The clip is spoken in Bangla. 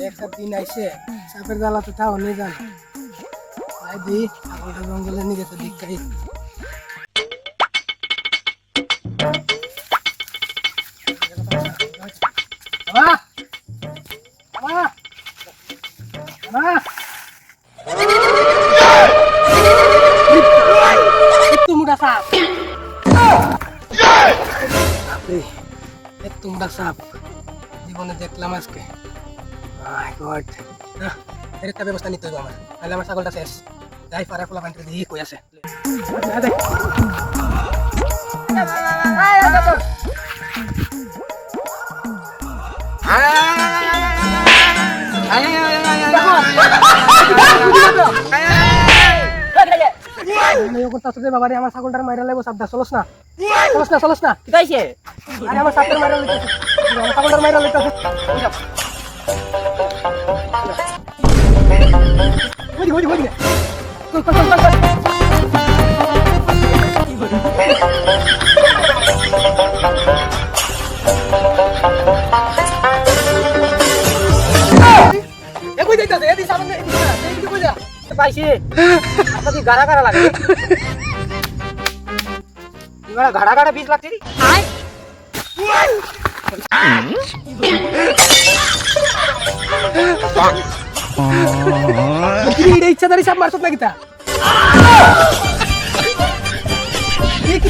একটা দিন আইসে সাপের জ্বালা তো তাও নিয়ে জানা দি ছাগলটা জঙ্গলে নিয়ে গেছে দিকটাই একটু মোটা সাপ এত মোটা সাপ জীবনে দেখলাম আজকে এর একটা ব্যবস্থা নিতে হবে আমার তাহলে আমার ছাগলটা শেষ যাই পাড়া খোলা পানিতে দিয়ে কই আছে বাবারে আমার ছাগলটার মাইরা লাগবো সাবধান চলস না আমার সাপের মাইরা লইতেছে আমার ছাগলটার মাইরা লইতেছে গাড়া গাড়া লাগে গাড়া গাড়া বীজ লাগছে ইচ্ছাদারি সাপ মারছত নাকি তা কি